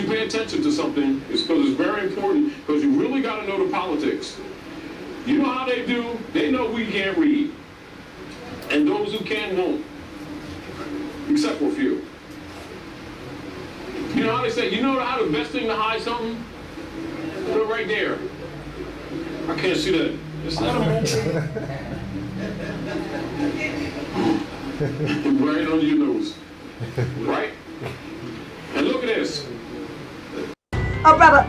you pay attention to something, it's because it's very important, because you really got to know the politics. You know how they do? They know we can't read. And those who can won't. Except for a few. You know how they say, you know how the best thing to hide something? Put it right there. I can't see that. It's not a mobile. Right under your nose. Right? And look at this. Oh, brother,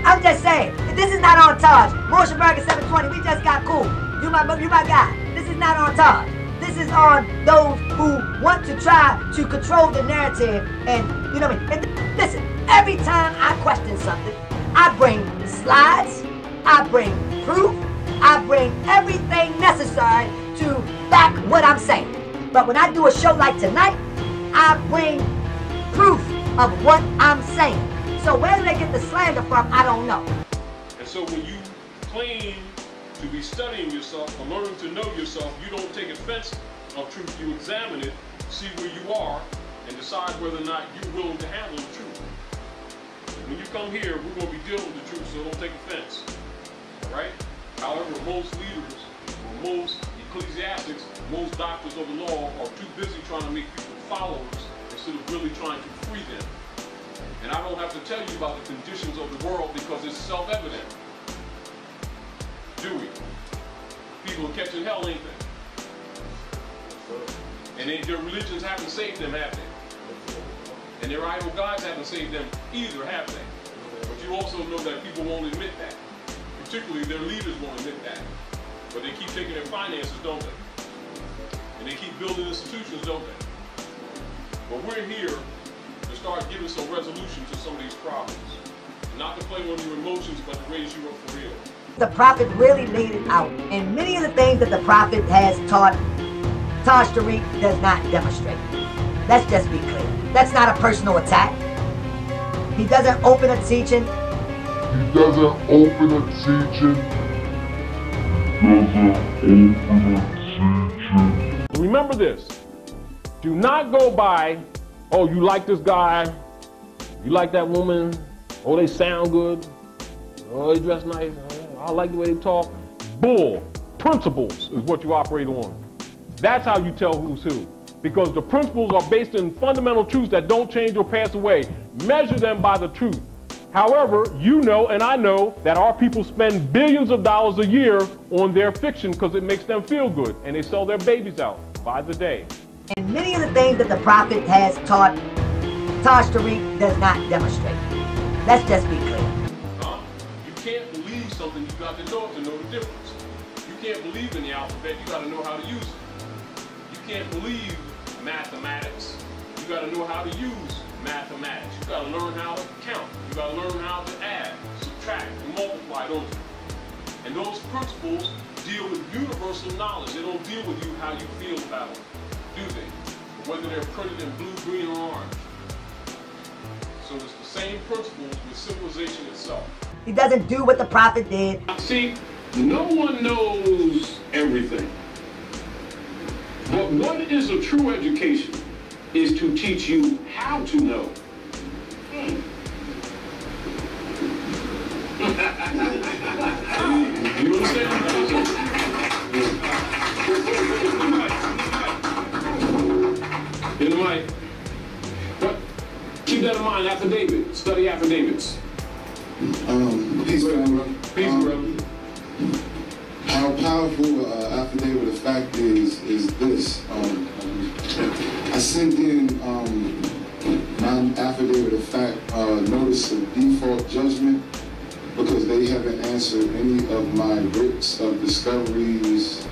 I'm just saying, this is not on charge. Moorish America 720, we just got cool. You my guy. This is not on charge. This is on those who want to try to control the narrative and, you know what I mean? And listen, every time I question something, I bring slides, I bring proof, I bring everything necessary to back what I'm saying. But when I do a show like tonight, I bring proof of what I'm saying. So where do they get the slander from, I don't know. And so when you claim to be studying yourself or learning to know yourself, you don't take offense of truth. You examine it, see where you are, and decide whether or not you're willing to handle the truth. When you come here, we're going to be dealing with the truth, so don't take offense. All right? However, most leaders, or most ecclesiastics, most doctors of the law are too busy trying to make people followers instead of really trying to free them. And I don't have to tell you about the conditions of the world because it's self-evident. Do we? People are catching hell, ain't they? And their religions haven't saved them, have they? And their idol gods haven't saved them either, have they? But you also know that people won't admit that. Particularly their leaders won't admit that. But they keep taking their finances, don't they? And they keep building institutions, don't they? But we're here to start giving some resolution to some of these problems. Not to play on your emotions, but to raise you up for real. The prophet really laid it out. And many of the things that the prophet has taught, Taj Tariq does not demonstrate. Let's just be clear. That's not a personal attack. He doesn't open a teaching. Remember this. Do not go by, oh, you like this guy, you like that woman, oh, they sound good, oh, they dress nice, oh, I like the way they talk. Bull. Principles is what you operate on. That's how you tell who's who. Because the principles are based in fundamental truths that don't change or pass away. Measure them by the truth. However, you know and I know that our people spend billions of dollars a year on their fiction because it makes them feel good, and they sell their babies out by the day. And many of the things that the prophet has taught, Taj Tariq does not demonstrate. Let's just be clear. You can't believe something, you got to know the difference. You can't believe in the alphabet, you got to know how to use it. You can't believe mathematics, you got to know how to use mathematics. You got to learn how to count. You got to learn how to add, subtract, and multiply, don't you? And those principles deal with universal knowledge. They don't deal with you how you feel about it, do they? Whether they're printed in blue, green, or orange. So it's the same principles with civilization itself. He doesn't do what the prophet did. See, no one knows everything. But what is a true education is to teach you how to know. You understand? In the mic. But keep that in mind, affidavit. Study affidavits. Peace, brother. Peace, brother. How powerful affidavit of fact is this. I sent in my affidavit of fact notice of default judgment because they haven't answered any of my writs of discoveries,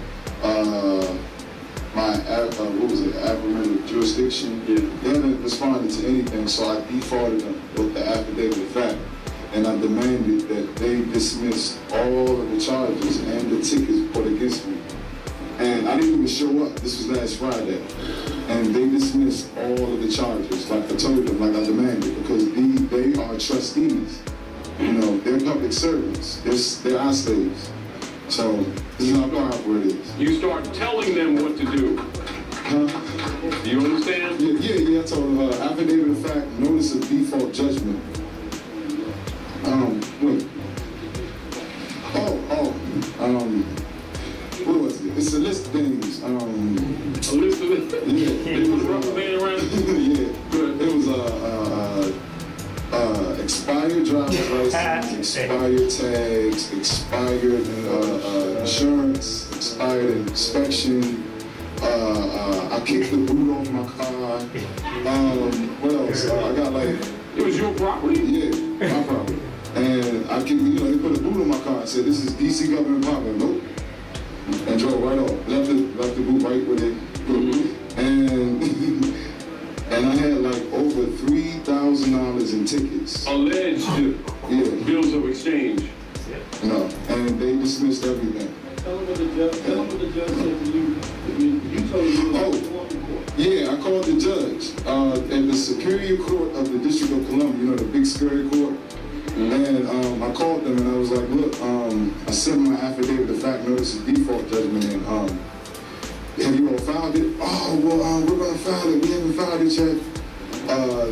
my abridging jurisdiction. Yeah. They haven't responded to anything, so I defaulted them with the affidavit of fact. And I demanded that they dismiss all of the charges and the tickets put against me. And I didn't even show up. This was last Friday. And they dismissed all of the charges, like I told them, like I demanded, because they are trustees. You know, they're public servants. They're our slaves. So this is how powerful it is. You start telling them what to do. Huh? Do you understand? Yeah, I told them affidavit of fact, notice of default judgment. Wait. What was it? It's a list of things. A list of it? Yeah. It was rubber band around? Yeah. Good. It was expired driver's license, expired tags, expired insurance, expired inspection. I kicked the boot off my car. What else? I got like. It was your property? Yeah, my property. And I kicked, they put a boot on my car and said, "This is DC government property." Nope. And drove right off. Left the boot right with it. And I had like over $3,000 in tickets. Alleged bills of exchange. No, and they dismissed everything. Tell them what the judge said to you. You told me yeah, I called the judge at the Superior Court of the District of Columbia, the big scary court. And I called them and I was like, look, I sent my affidavit of fact notice of default judgment in. Have you all filed it? Oh, well, we're going to file it. We haven't filed it yet.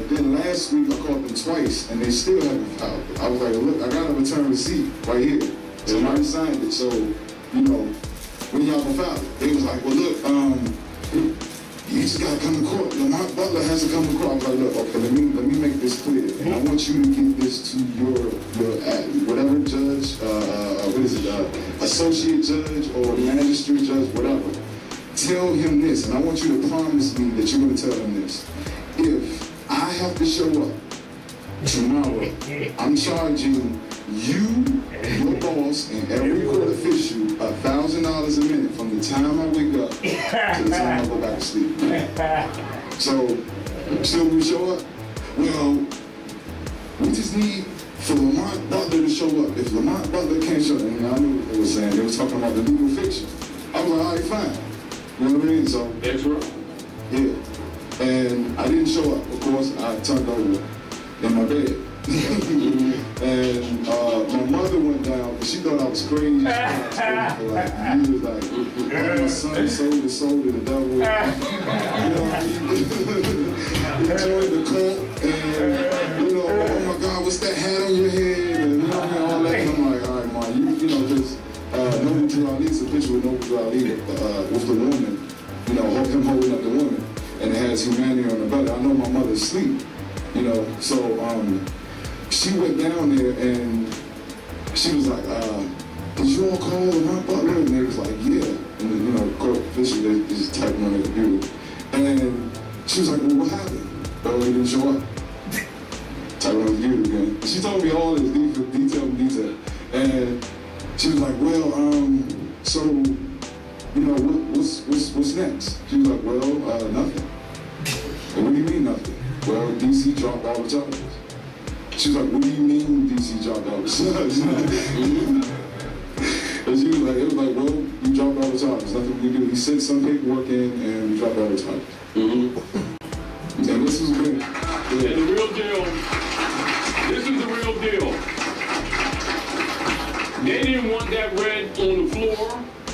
Then last week I called them twice and they still haven't filed it. I was like, look, I got a return receipt right here. Somebody signed it, so, when y'all gonna file it? They was like, well, look, you just gotta come to court. My butler has to come to court. I was like, look, okay, let me make this clear. And I want you to give this to your whatever judge, associate judge or magistrate judge, whatever. Tell him this, and I want you to promise me that you're gonna tell him this. If I have to show up tomorrow, I'm charging you, your boss, and every court official $1,000 a minute from the time I wake up to the time I go back to sleep. So, still we show up? Well, we just need for Lamont Butler to show up. If Lamont Butler can't show up, and I knew what they were saying. They were talking about the legal fiction. I was like, all right, fine. You know what I mean? So, that's right. Yeah. And I didn't show up. Of course, I turned over in my bed. And my mother went down because she thought I was crazy. She was like, my son sold his soul to the devil. He joined the cult, and oh my God, what's that hat on your head? And all that. And I'm like, all right, Mom, just Noble Drew Ali's a picture with Noble Drew Ali with the woman, him holding up the woman, and it has humanity on the belly. I know my mother's asleep, so she went down there and she was like, did you all call Lamont Butler? And they was like, yeah. And then, court official, they just typing on the computer. And she was like, well, what happened? Oh, he didn't show up. Typing on the computer again. And she told me all this detail. And she was like, well, so, what's next? She was like, well, nothing. And what do you mean nothing? Well, DC dropped all the charges. She was like, what do you mean DC dropped all the charges? And she was like, well, we dropped all the charges. Nothing we do. We sent some paperwork in and we dropped all the charges. And this was good. And the real deal, this is the real deal. They didn't want that read on the floor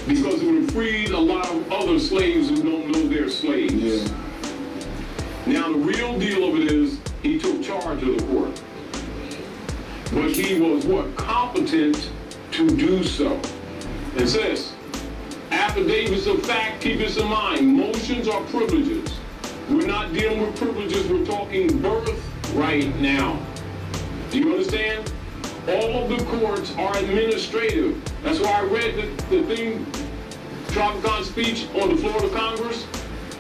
because it would have freed a lot of other slaves who don't know they're slaves. Yeah. Now, the real deal of it is he took charge of the court. But he was, competent to do so. It says, affidavits of fact, keep this in mind, motions are privileges. We're not dealing with privileges, we're talking birth right now. Do you understand? All of the courts are administrative. That's why I read the thing, Tropicon's speech on the floor of Congress.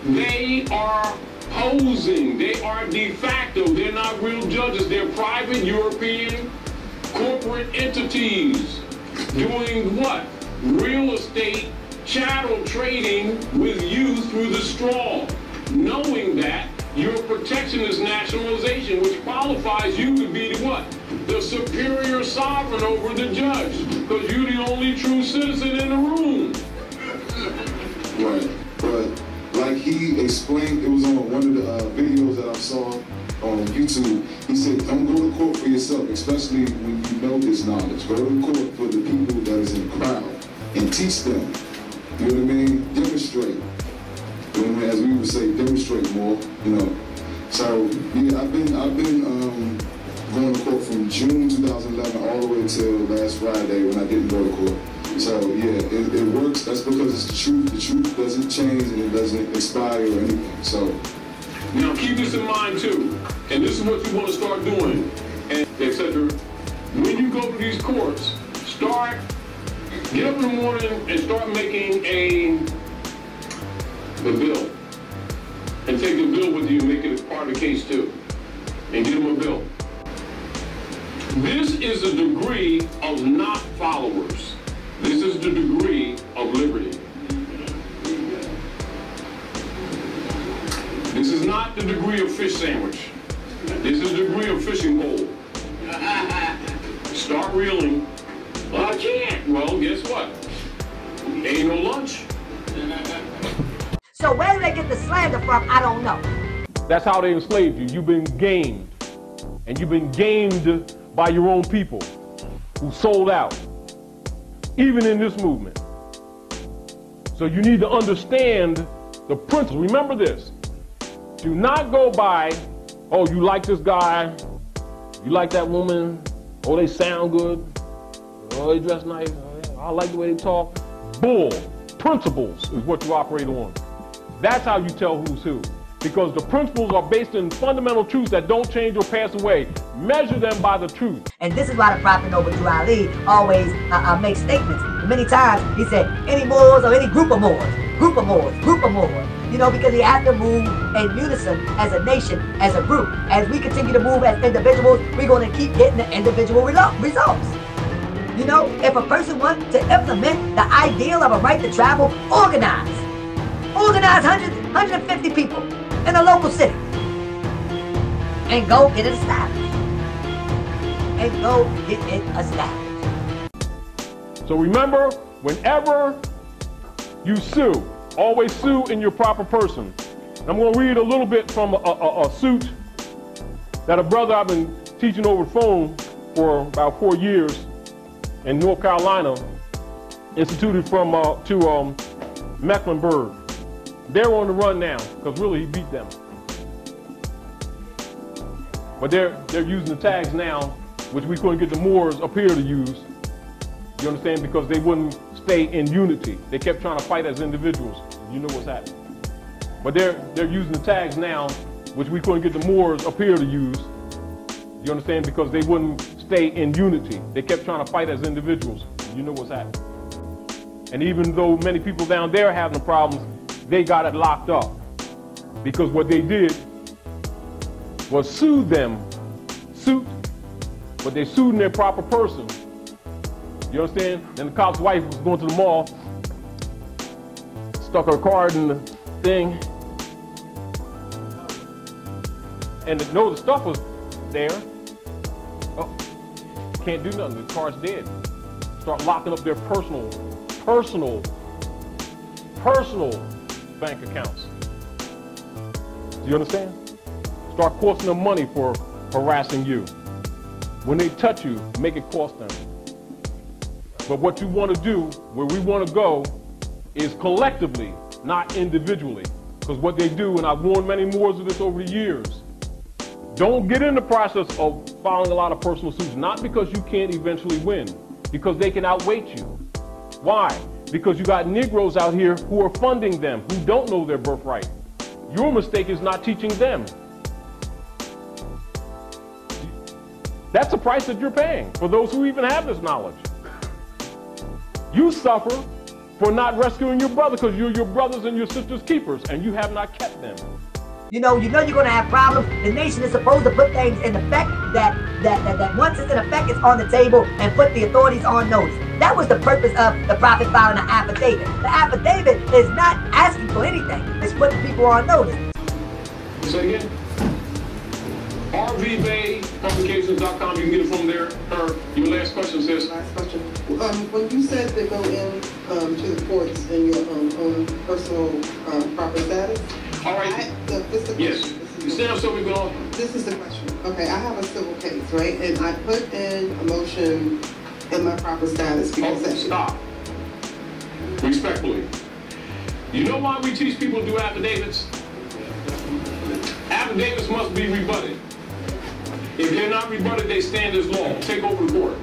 They are posing, they are de facto, they're not real judges, they're private European corporate entities doing what? Real estate, chattel trading with you through the straw, knowing that your protection is nationalization, which qualifies you to be what? The superior sovereign over the judge, because you're the only true citizen in the room. Right, but like he explained, it was on one of the videos that I saw on YouTube. He said, don't go to court for yourself, especially when you know this knowledge. Go to court for the people that is in the crowd and teach them. You know what I mean? Demonstrate. You know what I mean? As we would say, demonstrate more. So yeah, I've been going to court from June 2011 all the way till last Friday when I didn't go to court. So yeah, it works. That's because it's the truth. The truth doesn't change and it doesn't expire or anything. So now keep this in mind too, and this is what you want to start doing, and etc. When you go to these courts, get up in the morning and start making the bill, and take the bill with you and make it part of the case too, and get them a bill. This is a degree of not followers. This is the degree of liberty. This is not the degree of fish sandwich. This is the degree of fishing pole. Start reeling. Well, I can't. Well, guess what? Ain't no lunch. So where do they get the slander from? I don't know. That's how they enslaved you. You've been gamed. And you've been gamed by your own people who sold out, even in this movement. So you need to understand the principle. Remember this. Do not go by, oh, you like this guy, you like that woman, oh, they sound good, oh, they dress nice, oh, I like the way they talk. Bull. Principles is what you operate on. That's how you tell who's who. Because the principles are based in fundamental truths that don't change or pass away. Measure them by the truth. And this is why the Prophet Noble Drew Ali always makes statements. Many times he said, any Moors or any group of Moors, group of Moors, group of Moors. You know, because he has to move in unison as a nation, as a group. As we continue to move as individuals, we're going to keep getting the individual results. You know, if a person wants to implement the ideal of a right to travel, organize 150 people in a local city and go get it established. So remember, whenever you sue, always sue in your proper person. I'm going to read a little bit from a suit that a brother I've been teaching over the phone for about 4 years in North Carolina instituted from to Mecklenburg. They're on the run now because really he beat them. But they're using the tags now, which we couldn't get the Moors up here to use. You understand? Because they wouldn't stay in unity. They kept trying to fight as individuals. You know what's happening. But they're using the tags now, which we couldn't get the Moors up here to use. You understand? Because they wouldn't stay in unity. They kept trying to fight as individuals. You know what's happening. And even though many people down there are having problems, they got it locked up. Because what they did was sue them, but they sued in their proper person. You understand? Then the cop's wife was going to the mall, stuck her card in the thing, and the stuff was there. Oh, can't do nothing, the card's dead. Start locking up their personal bank accounts. Do you understand? Start costing them money for harassing you. When they touch you, make it cost them. But what you want to do, where we want to go, is collectively, not individually. Because what they do, and I've warned many Moors of this over the years, don't get in the process of filing a lot of personal suits, not because you can't eventually win, because they can outweight you. Why? Because you got Negroes out here who are funding them, who don't know their birthright. Your mistake is not teaching them. That's the price that you're paying for those who even have this knowledge. You suffer for not rescuing your brother because you're your brothers and your sisters' keepers, and you have not kept them. You know you're going to have problems. The nation is supposed to put things in effect that once it's in effect, it's on the table and put the authorities on notice. That was the purpose of the Prophet filing an affidavit. The affidavit is not asking for anything. It's putting people on notice. Say again? RVBayPublications.com. You can get it from there. Your last question, sis. Last question. When you said to go in to the courts in your own personal proper status. All right. Yes. You stand up so we go. This is the question. Okay, I have a civil case, right? And I put in a motion in my proper status because stop. Respectfully. You know why we teach people to do affidavits? Affidavits must be rebutted. If they're not rebutted, they stand as law. Take over the court.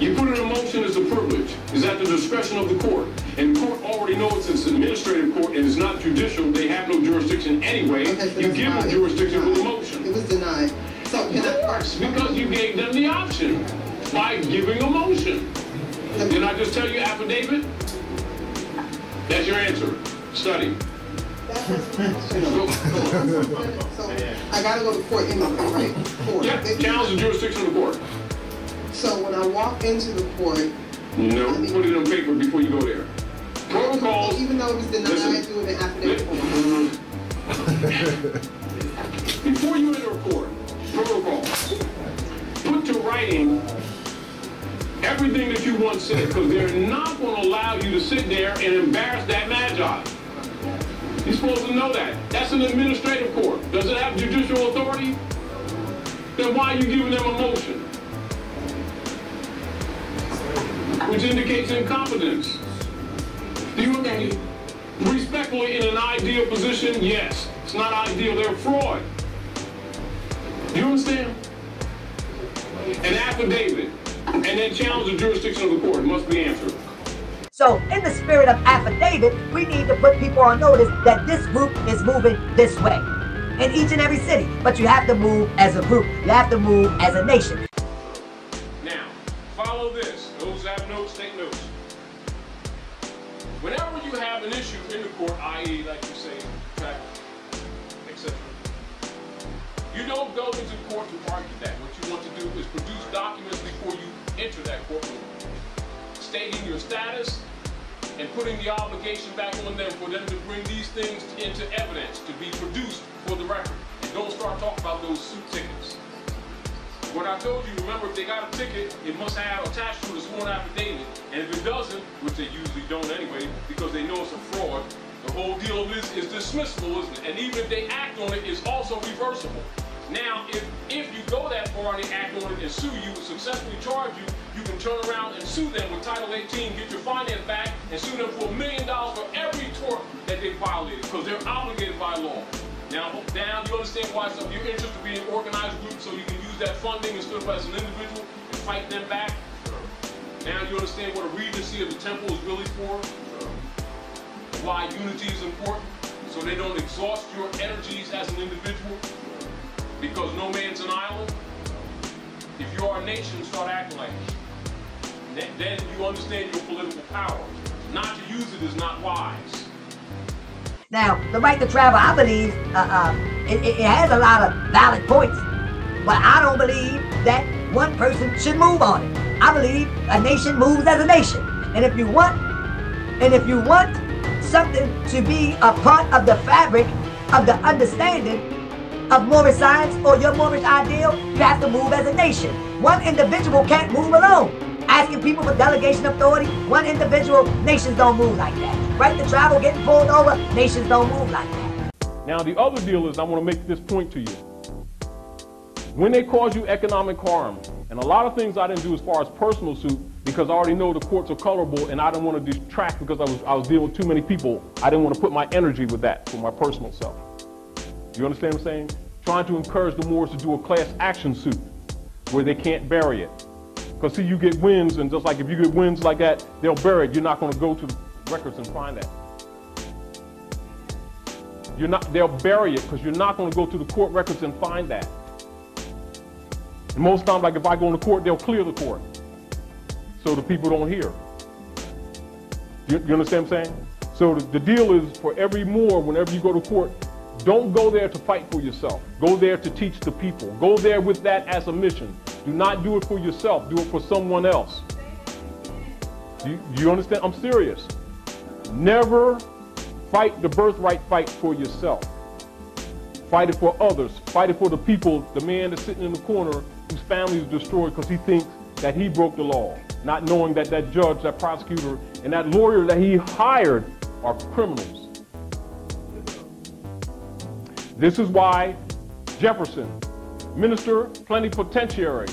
You put in a motion as a privilege. It's at the discretion of the court. And the court already knows it's an administrative court and it's not judicial. They have no jurisdiction anyway. Okay, so you give them jurisdiction with a motion. It was denied. So Of course, because you gave them the option by giving a motion. Didn't I just tell you affidavit? That's your answer. Study. So I gotta go to court anyway, right? Court. Yeah, challenge the jurisdiction of the court. So when I walk into the court, No, put it on paper before you go there. Protocols. even though it was denied, doing an affidavit form. Before you enter a court, protocol. Put to writing everything that you once said, because they're not going to allow you to sit there and embarrass that magi. You're supposed to know that. That's an administrative court. Does it have judicial authority? Then why are you giving them a motion? Which indicates incompetence. Do you agree? Respectfully, in an ideal position, yes. It's not ideal, they're fraud. Do you understand? An affidavit, and then challenge the jurisdiction of the court must be answered. So, in the spirit of affidavit, we need to put people on notice that this group is moving this way in each and every city. But you have to move as a group. You have to move as a nation. Now, follow this. Those that have notes, take notes. Whenever you have an issue in the court, i.e., like you say, fact, etc., you don't go into court to argue that. What you want to do is produce documents before you enter that courtroom, stating your status and putting the obligation back on them for them to bring these things into evidence, to be produced for the record. And don't start talking about those suit tickets. What I told you, remember, if they got a ticket, it must have attached to it a sworn affidavit. And if it doesn't, which they usually don't anyway, because they know it's a fraud, the whole deal of this is dismissible, isn't it? And even if they act on it, it's also reversible. Now, if you go that far and they act on it and sue you, successfully charge you, you can turn around and sue them with Title 18, get your finance back, and sue them for $1 million for every tort that they violated, because they're obligated by law. Now you understand why it's of your interest to be an organized group, so you can use that funding instead of as an individual and fight them back. Now you understand what a regency of the temple is really for, why unity is important, so they don't exhaust your energies as an individual, because no man's an island. If you are a nation, start acting like it. Then you understand your political power. Not to use it is not wise. Now, the right to travel, I believe, it has a lot of valid points, but I don't believe that one person should move on it. I believe a nation moves as a nation, and if you want something to be a part of the fabric of the understanding of Moorish science or your Moorish ideal, you have to move as a nation. One individual can't move alone. Asking people for delegation authority, one individual, nations don't move like that. Right to travel, getting pulled over, nations don't move like that. Now the other deal is, I want to make this point to you. When they cause you economic harm, and a lot of things I didn't do as far as personal suit, because I already know the courts are colorable and I didn't want to distract because I was dealing with too many people. I didn't want to put my energy with that for my personal self. You understand what I'm saying? Trying to encourage the Moors to do a class action suit where they can't bury it. Because see, you get wins, and just like if you get wins like that, they'll bury it. You're not going to go to the records and find that. They'll bury it because you're not going to go to the court records and find that. And most times, like if I go into court, they'll clear the court so the people don't hear. You understand what I'm saying? So the deal is, for every Moor, whenever you go to court, don't go there to fight for yourself. Go there to teach the people. Go there with that as a mission. Do not do it for yourself. Do it for someone else. Do you understand? I'm serious. Never fight the birthright fight for yourself. Fight it for others. Fight it for the people, the man that's sitting in the corner whose family is destroyed because he thinks that he broke the law, not knowing that that judge, that prosecutor, and that lawyer that he hired are criminals. This is why Jefferson, minister plenipotentiary,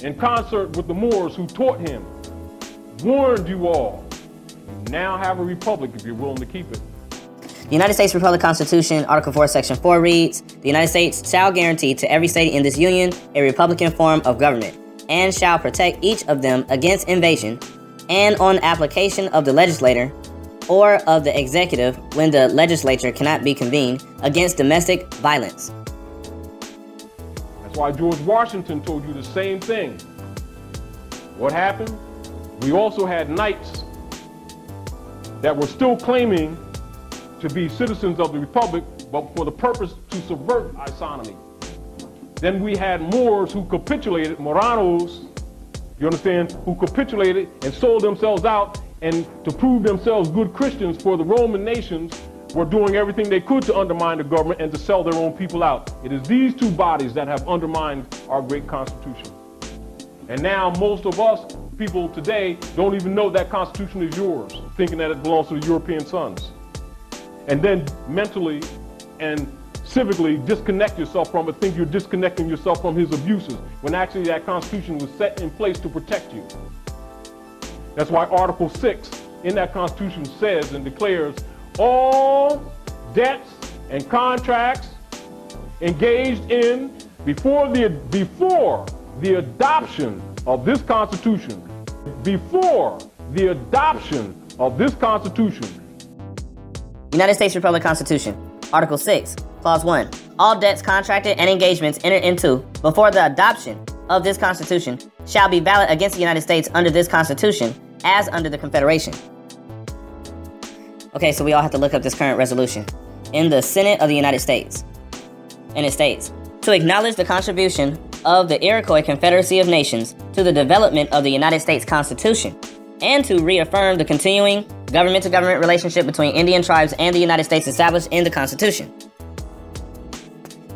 in concert with the Moors who taught him, warned you all, you now have a republic if you're willing to keep it. The United States Republic Constitution, Article 4, Section 4 reads, "The United States shall guarantee to every state in this union a republican form of government, and shall protect each of them against invasion, and on application of the legislator or of the executive when the legislature cannot be convened against domestic violence." That's why George Washington told you the same thing. What happened? We also had knights that were still claiming to be citizens of the Republic, but for the purpose to subvert isonomy. Then we had Moors who capitulated, Moranos, you understand, who capitulated and sold themselves out, and to prove themselves good Christians for the Roman nations were doing everything they could to undermine the government and to sell their own people out. It is these two bodies that have undermined our great Constitution. And now most of us people today don't even know that Constitution is yours, thinking that it belongs to the European sons. And then mentally and civically disconnect yourself from it, think you're disconnecting yourself from his abuses, when actually that Constitution was set in place to protect you. That's why Article 6 in that Constitution says and declares all debts and contracts engaged in before the adoption of this Constitution, United States Republic Constitution, Article 6, Clause 1. All debts contracted and engagements entered into before the adoption of this Constitution shall be valid against the United States under this Constitution as under the Confederation. Okay, so we all have to look up this current resolution. In the Senate of the United States. And it states, "To acknowledge the contribution of the Iroquois Confederacy of Nations to the development of the United States Constitution, and to reaffirm the continuing government-to-government relationship between Indian tribes and the United States established in the Constitution."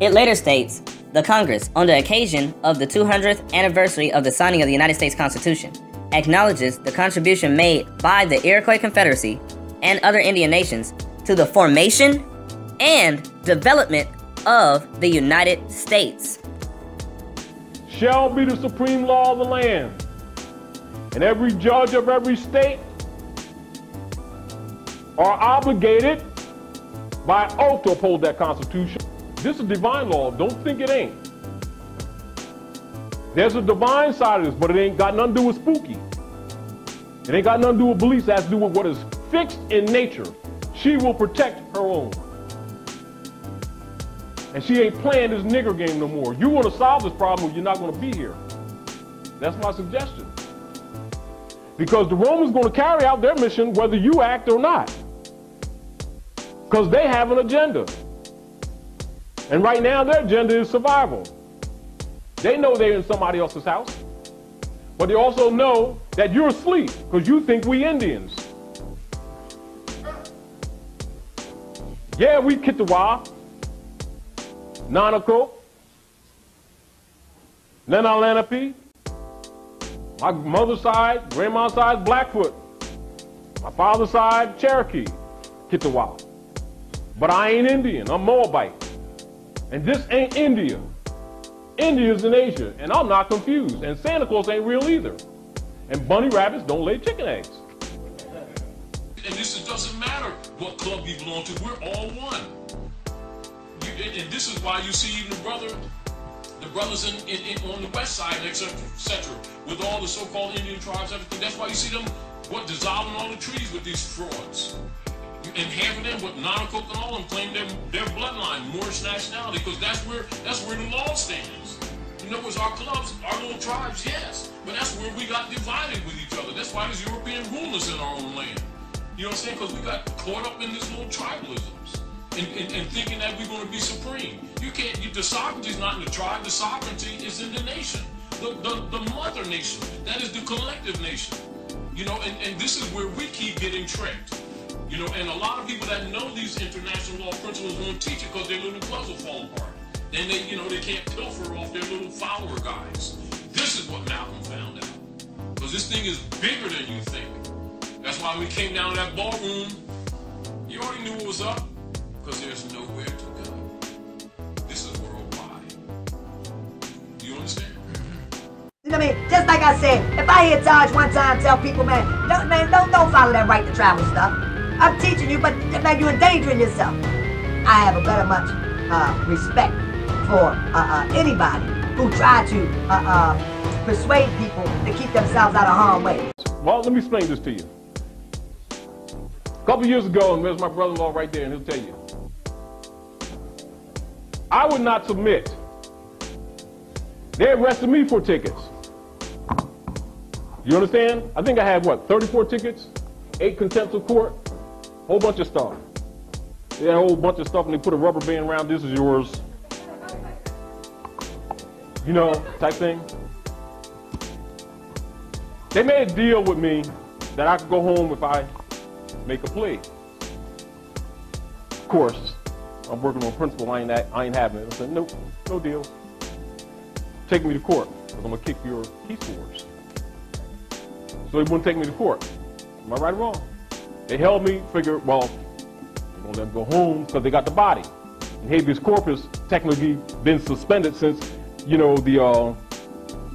It later states, "The Congress, on the occasion of the 200th anniversary of the signing of the United States Constitution, acknowledges the contribution made by the Iroquois Confederacy and other Indian nations to the formation and development of the United States. Shall be the supreme law of the land, and every judge of every state are obligated by oath to uphold that Constitution." This is divine law. Don't think it ain't. There's a divine side of this, but it ain't got nothing to do with spooky. It ain't got nothing to do with beliefs. It has to do with what is fixed in nature. She will protect her own. And she ain't playing this nigger game no more. You want to solve this problem or you're not going to be here. That's my suggestion. Because the Romans going to carry out their mission whether you act or not. Because they have an agenda. And right now their agenda is survival. They know they're in somebody else's house. But they also know that you're asleep because you think we Indians. Yeah, we Kittiwah, Nanako, Lenape, my mother's side, grandma's side, Blackfoot. My father's side, Cherokee, Kittiwah. But I ain't Indian, I'm Moabite. And this ain't India. India's in Asia, and I'm not confused. And Santa Claus ain't real either. And bunny rabbits don't lay chicken eggs. And this doesn't matter what club you belong to, we're all one. And this is why you see even the brothers on the west side, etc., with all the so-called Indian tribes, everything. That's why you see them, dissolving all the trees with these frauds. And half of them, non-cook and all of them, claim their bloodline, Moorish nationality, because that's where the law stands. You know, it's our clubs, our little tribes, yes, but that's where we got divided with each other. That's why there's European rulers in our own land. You know what I'm saying? Because we got caught up in these little tribalisms and thinking that we're going to be supreme. You can't. The sovereignty is not in the tribe. The sovereignty is in the nation, the mother nation. That is the collective nation. You know, and this is where we keep getting tricked. You know, and a lot of people that know these international law principles won't teach it because their little clubs will fall apart. Then they can't pilfer off their little follower guys. This is what Malcolm found out. Because this thing is bigger than you think. That's why when we came down to that ballroom, you already knew what was up. Because there's nowhere to go. This is worldwide. Do you understand? You know what I mean? Just like I said, if I hear Taj one time tell people, don't follow that right to travel stuff. I'm teaching you, but you're endangering yourself. I have a very much respect for anybody who try to persuade people to keep themselves out of harm's way. Well, let me explain this to you. A couple years ago, and there's my brother-in-law right there, and he'll tell you, I would not submit. They arrested me for tickets. You understand? I think I had, what, 34 tickets, 8 contempt of court, whole bunch of stuff. They had a whole bunch of stuff, and they put a rubber band around, this is yours. You know, type thing. They made a deal with me that I could go home if I make a plea. Of course, I'm working on principle, I ain't having it. I said, nope, no deal. Take me to court, because I'm going to kick your peace corps. So they wouldn't take me to court. Am I right or wrong? They held me, figured, well, they're going to let them go home because they got the body. And habeas corpus technically been suspended since, you know, the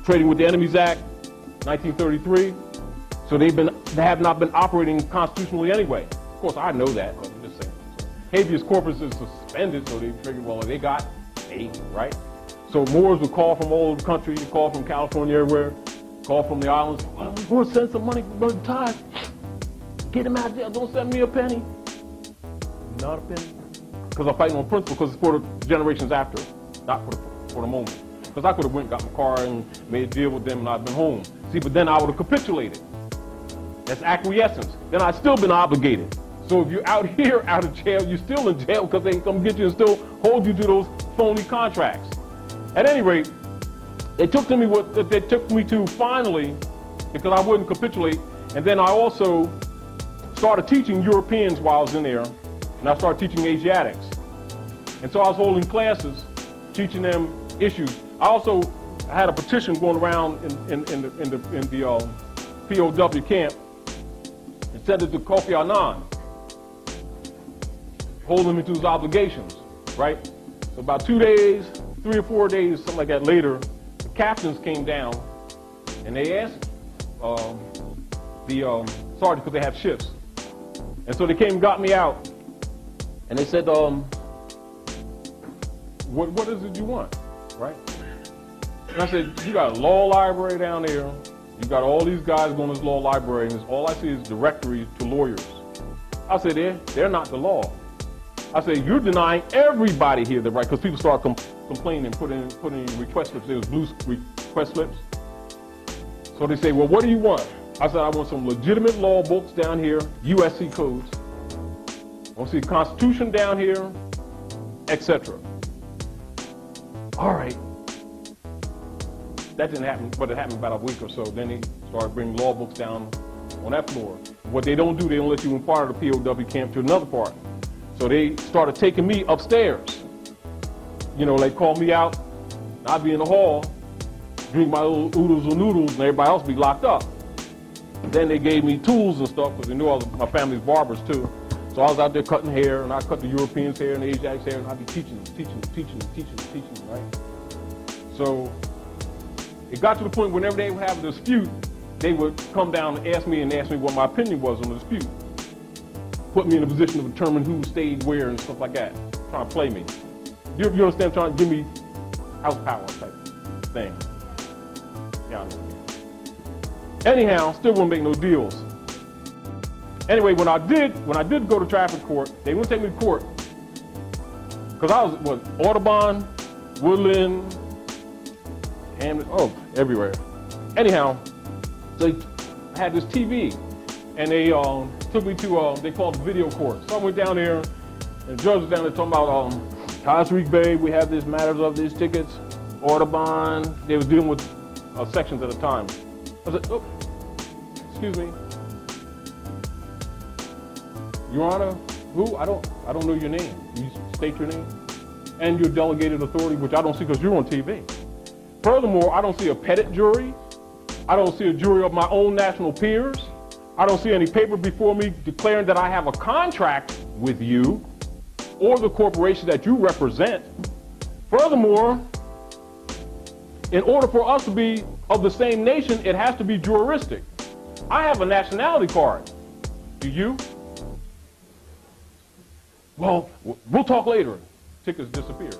Trading with the Enemies Act, 1933. So they have not been operating constitutionally anyway. Of course, I know that, but I'm just saying. Habeas corpus is suspended, so they figured, well, they got 8, right? So Moors would call from all over the country, call from California, everywhere, call from the islands. Well, we're going to send some money for the tithe. Get him out of jail. Don't send me a penny. Not a penny. Because I'm fighting on principle, because it's for the generations after, not for the moment. Because I could have went, got my car, and made a deal with them, and I'd been home. See, but then I would have capitulated. That's acquiescence. Then I'd still been obligated. So if you're out here, out of jail, you're still in jail because they come get you and still hold you to those phony contracts. At any rate, they took me to finally, because I wouldn't capitulate, and then I also started teaching Europeans while I was in there, and I started teaching Asiatics. And so I was holding classes, teaching them issues. I also had a petition going around in the POW camp and sent it to Kofi Annan, holding me to his obligations, right? So about 2 days, 3 or 4 days, something like that later, the captains came down and they asked the sergeant, because they have shifts. And so they came and got me out and they said, what is it you want, right? And I said, you got a law library down there. You got all these guys going to this law library, and all I see is directories to lawyers. I said, they're not the law. I said, you're denying everybody here the right, because people start complaining and putting in request slips. There was blue request slips. So they say, well, what do you want? I said, I want some legitimate law books down here, USC codes. I want to see the Constitution down here, etc. All right. That didn't happen, but it happened about a week or so. Then they started bringing law books down on that floor. What they don't do, they don't let you impart of the POW camp to another part. So they started taking me upstairs. You know, they called me out, I'd be in the hall, drink my little oodles and noodles, and everybody else be locked up. Then they gave me tools and stuff, because they knew my family's barbers too. So I was out there cutting hair, and I cut the Europeans' hair and the Asiatics' hair, and I'd be teaching them, right? So it got to the point whenever they would have a dispute, they would come down and ask me what my opinion was on the dispute. Put me in a position to determine who stayed where and stuff like that. Trying to play me. You understand? Trying to give me house power type thing. Yeah. Anyhow, still wouldn't make no deals. Anyway, when I did go to traffic court, they wouldn't take me to court. Because I was, Audubon, Woodland, and everywhere. Anyhow, so I had this TV, and they took me to, they called it video court. So I went down there, and the judge was down there talking about Cosric Bay, we have these matters of these tickets, Audubon, they was dealing with sections at a time. I said, oh, excuse me. Your Honor, who? I don't know your name. You state your name and your delegated authority, which I don't see because you're on TV. Furthermore, I don't see a pettit jury. I don't see a jury of my own national peers. I don't see any paper before me declaring that I have a contract with you or the corporation that you represent. Furthermore, in order for us to be of the same nation, it has to be juristic. I have a nationality card. Do you? well, we'll talk later. Tickets disappeared.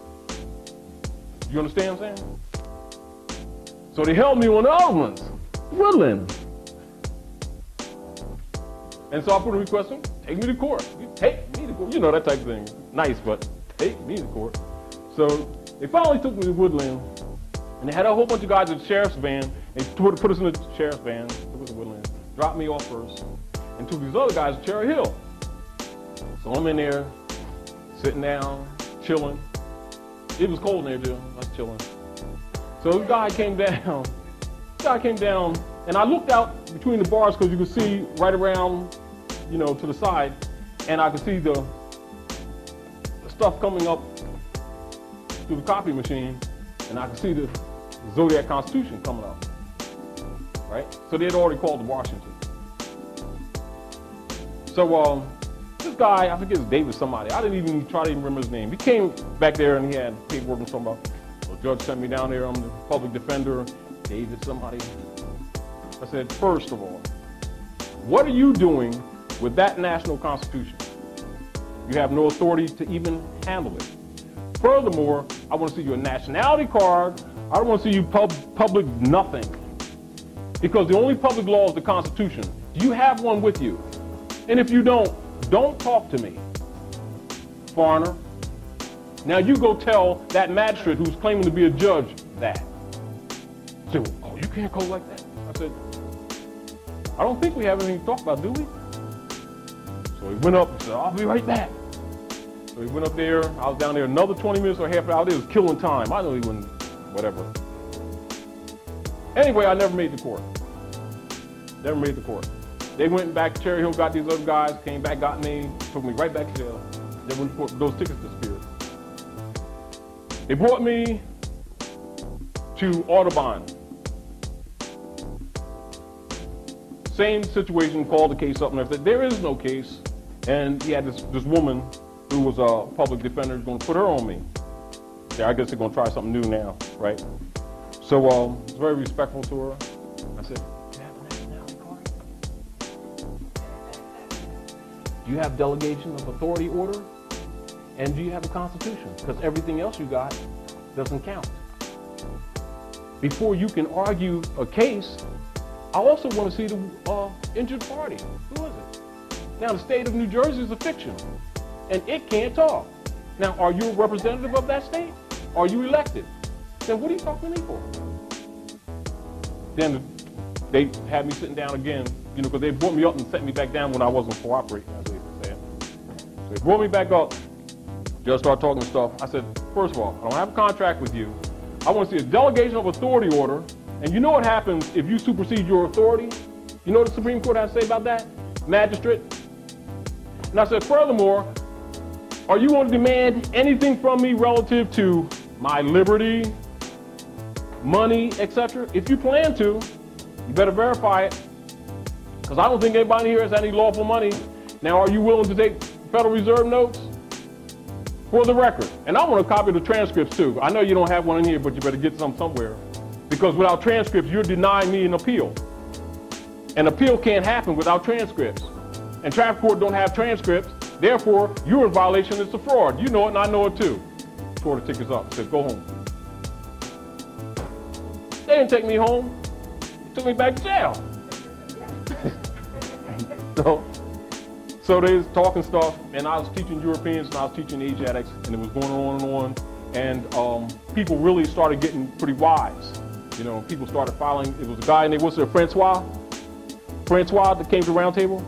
You understand what I'm saying? So they held me on the other ones, Woodland. And so I put a request in, take me to court. You take me to court. You know, that type of thing. Nice, but take me to court. So they finally took me to Woodland, and they had a whole bunch of guys in the sheriff's van. They put us in the sheriff's van, took us to Woodland, dropped me off first, and took these other guys to Cherry Hill. So I'm in there, sitting down, chilling. It was cold in there, too. I was chilling. So this guy came down, and I looked out between the bars because you could see right around, you know, to the side, and I could see the stuff coming up through the copy machine, and I could see the Zodiac Constitution coming up, right? So they had already called to Washington. So this guy, I forget his David somebody, I didn't even try to remember his name. He came back there and he had paperwork and something about, the judge sent me down there, I'm the public defender, David somebody. I said, first of all, what are you doing with that national constitution? You have no authority to even handle it. Furthermore, I want to see your nationality card. I don't want to see you public nothing. Because the only public law is the Constitution. Do you have one with you? And if you don't talk to me, foreigner. Now you go tell that magistrate who's claiming to be a judge that. So, oh, you can't go like that. I said, I don't think we have anything to talk about, do we? So he went up and said, I'll be right back. So he went up there. I was down there another 20 minutes or half an hour. It was killing time. I know he wouldn't, whatever. Anyway, I never made the court. Never made the court. They went back to Cherry Hill, got these other guys, came back, got me, took me right back to jail. They went to court, those tickets disappeared. They brought me to Audubon. Same situation, called the case up, and I said, there is no case. And he had this woman who was a public defender going to put her on me. Yeah, I guess they're going to try something new now, right? So I was very respectful to her. I said, do you have a nationality card? Do you have delegation of authority order? And do you have a constitution? Because everything else you got doesn't count. Before you can argue a case, I also want to see the injured party. Who is it? Now, the state of New Jersey is a fiction, and it can't talk. Now, are you a representative of that state? Are you elected? Then what are you talking to me for? Then they had me sitting down again, you know, because they brought me up and set me back down when I wasn't cooperating, as they said. So they brought me back up, just started talking stuff. I said, first of all, I don't have a contract with you. I want to see a delegation of authority order. And you know what happens if you supersede your authority? You know what the Supreme Court has to say about that? Magistrate. And I said, furthermore, are you going to demand anything from me relative to my liberty, money, etc.? If you plan to, you better verify it. Because I don't think anybody here has any lawful money. Now, are you willing to take Federal Reserve notes? For the record. And I want a copy of the transcripts too. I know you don't have one in here, but you better get some somewhere. Because without transcripts, you're denying me an appeal. An appeal can't happen without transcripts. And traffic court don't have transcripts. Therefore, you're in violation. It's a fraud. You know it and I know it too. Tore the tickets up. Said, go home. They didn't take me home. They took me back to jail. So they was talking stuff, and I was teaching Europeans and I was teaching Asiatics, and it was going on and on. And people really started getting pretty wise. You know, people started filing. It was a guy named, what's it, Francois that came to the round table.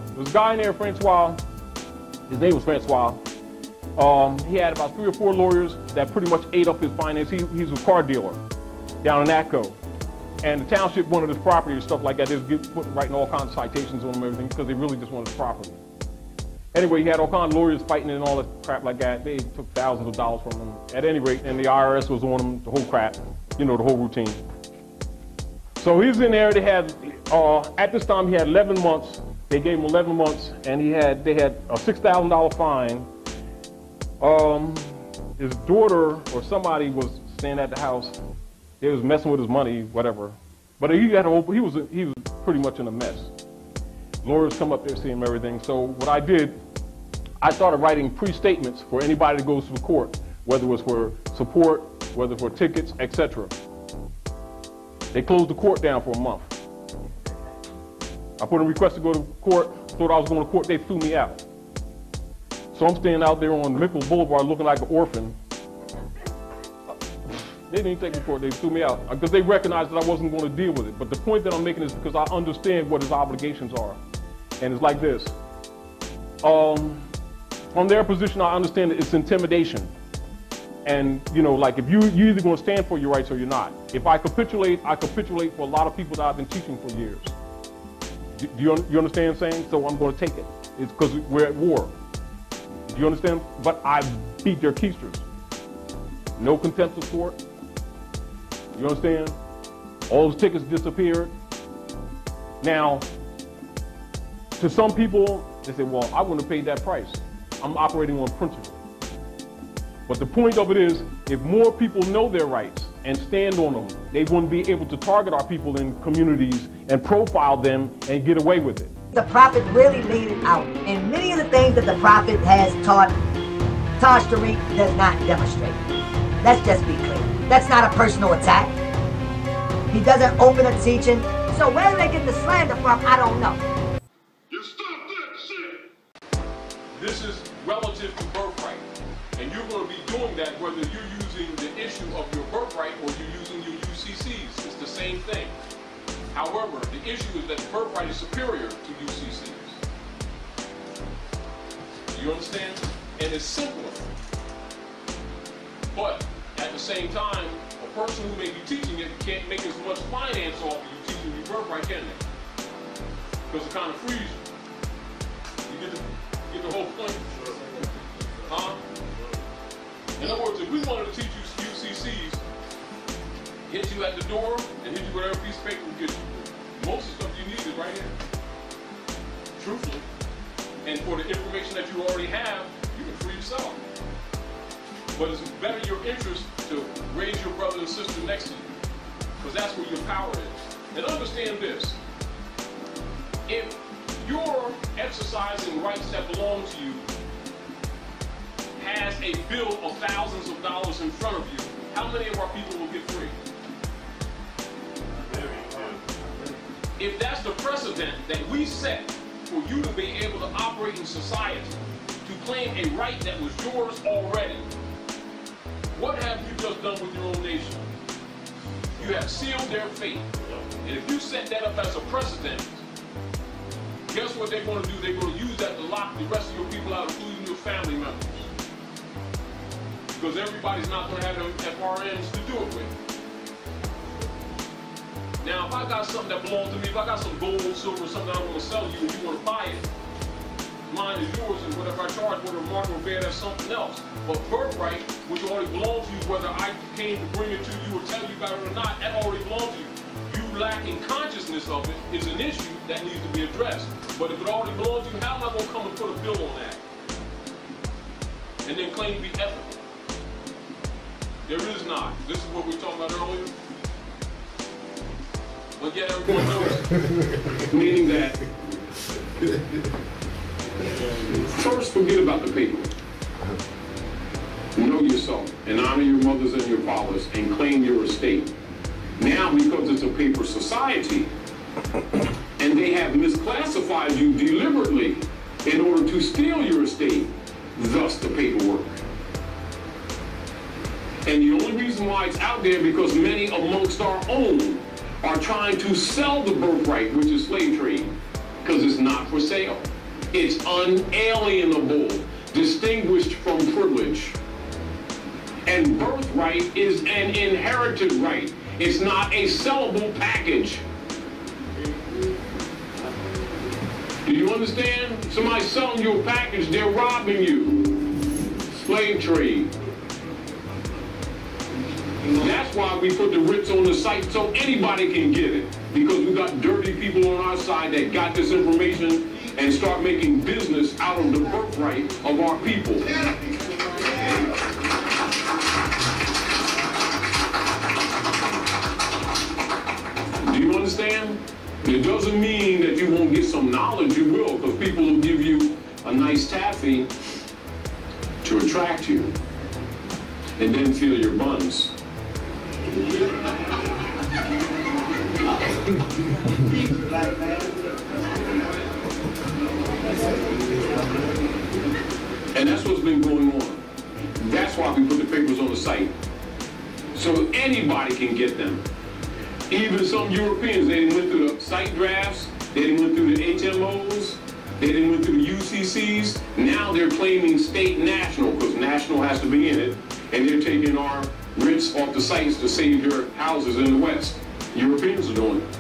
There was a guy in there, Francois. His name was Francois. He had about 3 or 4 lawyers that pretty much ate up his finance. He's a car dealer down in Atco. And the township wanted his property and stuff like that. They was writing all kinds of citations on him and everything because they really just wanted his property. Anyway, he had all kinds of lawyers fighting and all that crap like that. They took thousands of dollars from him. At any rate, and the IRS was on him, the whole crap, you know, the whole routine. So he was in there. They had, at this time, he had 11 months. They gave him 11 months, and they had a $6,000 fine. His daughter or somebody was staying at the house. They was messing with his money, whatever. But he was pretty much in a mess. Lawyers come up there, see him, everything. So what I did, I started writing pre-statements for anybody that goes to the court, whether it was for support, whether for tickets, etc. They closed the court down for a month. I put in a request to go to court, thought I was going to court, they threw me out. So I'm standing out there on Mickle Boulevard looking like an orphan. They didn't take me to court, they threw me out because they recognized that I wasn't going to deal with it. But the point that I'm making is because I understand what his obligations are. And it's like this. From their position, I understand that it's intimidation. And, you know, like if you're either going to stand for your rights or you're not. If I capitulate for a lot of people that I've been teaching for years. Do you understand what I'm saying? So I'm going to take it. It's because we're at war. Do you understand? But I beat their keisters. No contempt of court. You understand? All those tickets disappeared. Now, to some people, they say, well, I wouldn't have paid that price. I'm operating on principle. But the point of it is, if more people know their rights and stand on them, they wouldn't be able to target our people in communities and profile them and get away with it. The prophet really laid it out. And many of the things that the prophet has taught, Taj Tariq does not demonstrate. Let's just be clear. That's not a personal attack. He doesn't open a teaching. So where do they get the slander from? I don't know. You stop that shit! This is relative to birthright. And you're going to be doing that whether you're using the issue of your birthright or you're using your UCCs. It's the same thing. However, the issue is that birthright is superior to UCCs. Do you understand? And it's simpler. But at the same time, a person who may be teaching it can't make as much finance off of you teaching your birthright, can they? Because it kind of frees you. You get the whole point? Huh? In other words, if we wanted to teach you UCCs, hit you at the door and hit you with every piece of paper we get you. Most of the stuff you need is right here. Truthfully. And for the information that you already have, you can free yourself. But it's better your interest to raise your brother and sister next to you. Because that's where your power is. And understand this. If you're exercising rights that belong to you, has a bill of thousands of dollars in front of you, how many of our people will get free? If that's the precedent that we set for you to be able to operate in society, to claim a right that was yours already, what have you just done with your own nation? You have sealed their fate. And if you set that up as a precedent, guess what they're going to do? They're going to use that to lock the rest of your people out, including your family members. Because everybody's not going to have them FRNs to do it with. Now, if I got something that belongs to me, if I got some gold, silver, something I want to sell you and you want to buy it, mine is yours, and whatever I charge, whether market or bear, that's something else. But birthright, which already belongs to you, whether I came to bring it to you or tell you about it or not, that already belongs to you. You lacking consciousness of it is an issue that needs to be addressed. But if it already belongs to you, how am I going to come and put a bill on that? And then claim to be ethical? There is not. This is what we were talking about earlier. But yet everyone knows. Meaning that, first forget about the paper. Know yourself and honor your mothers and your fathers and claim your estate. Now, because it's a paper society, and they have misclassified you deliberately in order to steal your estate, thus the paperwork. And the only reason why it's out there because many amongst our own are trying to sell the birthright, which is slave trade, because it's not for sale. It's unalienable, distinguished from privilege. And birthright is an inherited right. It's not a sellable package. Do you understand? Somebody selling you a package, they're robbing you. Slave trade. That's why we put the writs on the site so anybody can get it. Because we got dirty people on our side that got this information and start making business out of the birthright of our people. Do you understand? It doesn't mean that you won't get some knowledge. You will, because people will give you a nice taffy to attract you, and then feel your buns. And that's what's been going on. That's why we put the papers on the site, so anybody can get them. Even some Europeans, they didn't went through the site drafts, they didn't went through the HMOs, they didn't went through the UCCs. Now they're claiming state national, because national has to be in it, and they're taking our rents off the sites to save their houses in the West. Europeans are doing it.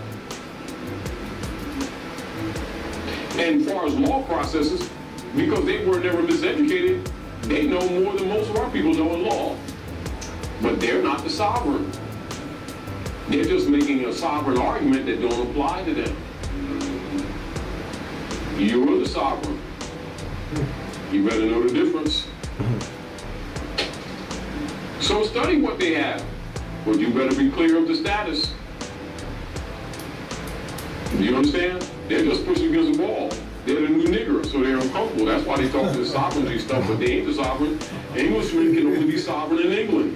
And as far as law processes, because they were never miseducated, they know more than most of our people know in law. But they're not the sovereign. They're just making a sovereign argument that don't apply to them. You're the sovereign. You better know the difference. So study what they have, but you better be clear of the status. Do you understand? They're just pushing against the wall. They're the new nigger, so they're uncomfortable. That's why they talk this sovereignty stuff, but they ain't the sovereign. Englishmen can only be sovereign in England.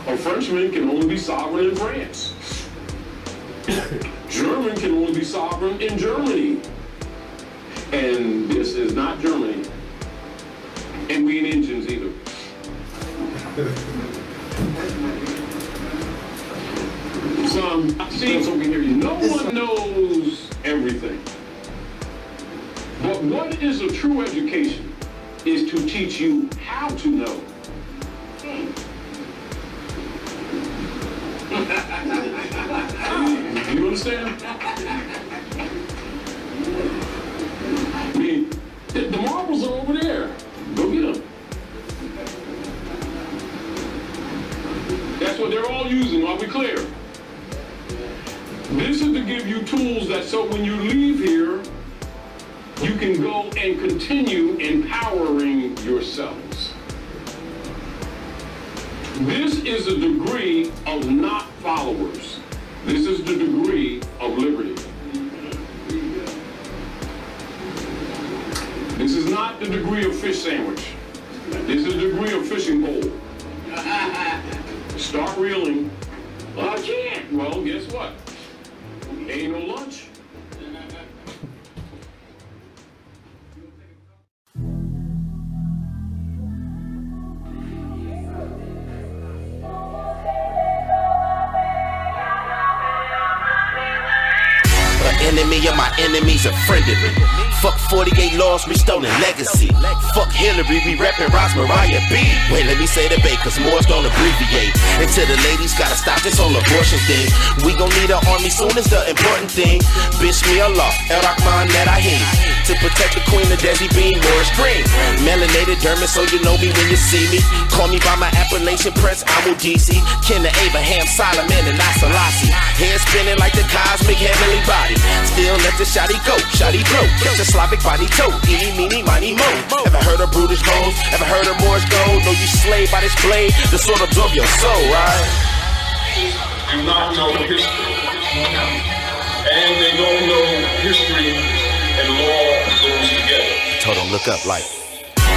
A Frenchman can only be sovereign in France. German can only be sovereign in Germany. And this is not Germany. And we ain't Indians either. See, over here, no one knows everything. But what is a true education is to teach you how to know. You understand? I mean, the marbles are over there. Go get them. That's what they're all using. Are we clear? This is to give you tools that so when you leave here, you can go and continue empowering yourselves. This is a degree of not followers. This is the degree of liberty. This is not the degree of fish sandwich. This is the degree of fishing pole. Start reeling. Well, I can't. Well, guess what? Ain't no lunch. Enemy of my enemies, a friend of me. Fuck 48 laws, we stolen legacy. Fuck Hillary, we reppin' Ross Mariah B. Wait, let me say the bait, cause more's don't abbreviate. And to the ladies, gotta stop this whole abortion thing. We gon' need an army soon is the important thing. Bitch me Allah, El Rahman that I hate. To protect the queen of Desi Bean, Moorish green. Melanated dermis, so you know me when you see me. Call me by my appellation, Prince Amudisi. Kin to Abraham, Solomon, and Nasalasi. Head spinning like the cosmic heavenly body. Still let the shotty go, shotty blow. Catch a Slavic body toe, eeny, meeny, miny, mo. Ever heard of brutish bones? Ever heard of Moorish gold? Know you slave by this blade, the sword absorb your soul, right? Do not know history. And they don't know history and law goes together. Told them look up like.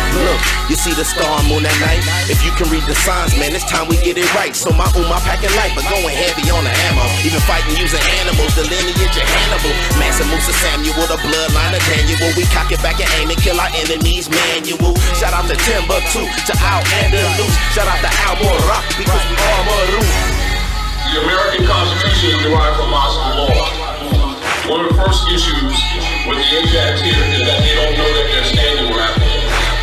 Look, you see the star and moon at night? If you can read the signs, man, it's time we get it right. So my packing light, but going heavy on the ammo. Even fighting using animals, the lineage of Hannibal. Mansa Musa Samuel, the bloodline of Daniel. We cock it back and aim and kill our enemies manual. Shout out to Timbuktu, to Al Andalus. Shout out to Al Morak, because we all Maru. The American Constitution is derived from Muslim law. One of the first issues with the impact here is that they don't know that they're standing where I'm.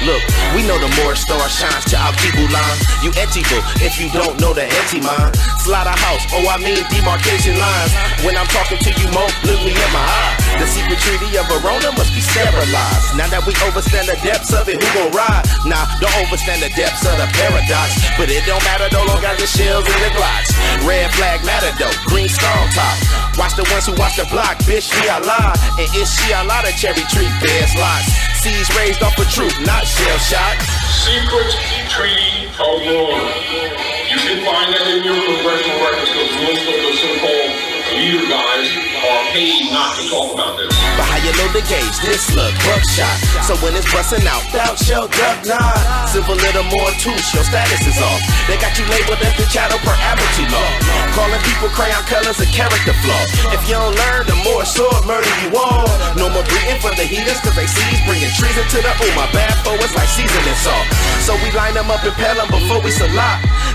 Look, we know the Moorish star shines to our Kibulan. You etible if you don't know the eti-man. Slaughterhouse, oh I mean demarcation lines. When I'm talking to you, Mo, look me in my eye. The secret treaty of Verona must be sterilized. Now that we overstand the depths of it, who gon' ride? Nah, don't overstand the depths of the paradox. But it don't matter though, long as the shells in the glocks. Red flag matter though, green storm top. Watch the ones who watch the block, bitch, she Allah. And it's she Allah, the cherry tree bears lots. Seas raised off of truth, not shell shot. Secret Treaty of Rome. You can find that in your congressional records because most of the so-called leader guys are paid not to talk about this. But how you load the gauge, this look, buckshot. So when it's busting out, doubt shall duck nod. Civil little more touche, your status is off. They got you labeled as the chattel per Abridging law. Calling people crayon colors a character flaw. If you don't learn, the more sword murder you all. No more breathing for the heathens, cause they see bringing treason to the my bad foe, it's like seasoning salt. So we line them up and peel them before we salute.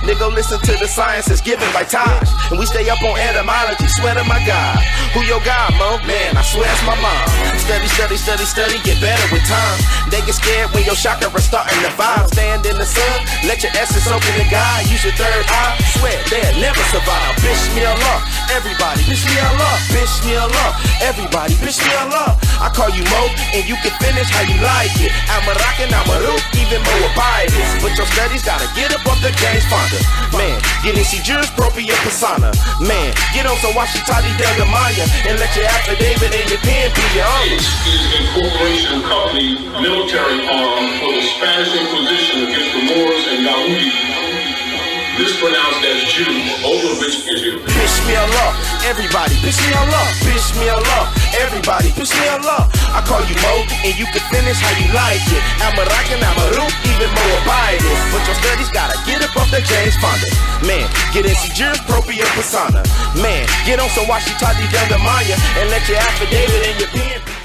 Nigga, listen to the science that's given by Taj. And we stay up on etymology, swear to my God. Who your God, Mo? Man, I swear it's my mom. Study, study, study, study, get better with time. They get scared when your chakra starting to vibe. Stand in the sun, let your essence open to God. Use your third eye, swear they'll never survive. Bish me Allah, everybody, bish me Allah. Bish me Allah, everybody, bish me Allah. I call you Mo, and you can finish how you like it. I'm a rockin', I'm a root, even more abide this. But your studies gotta get up off the James Fonda. Man, get in, see jurispropria persona. Man, get on some Washington Delta Maya and let your affidavit and your pen be your own. This is a corporation company military arm for the Spanish Inquisition against the Moors and Yahudi. This pronounced as Jew, over which is it. Bish me Allah, everybody, bish me Allah, bish me Allah, everybody, bish me Allah. I call you Mo, and you can finish how you like it. I'm a rockin', I'm a root, even more abide this. But your studies gotta get up off the James Fonda. Man, get in, see jurispropria persona. Man, get on some Washington Delta Maya and let your affidavit and your pen be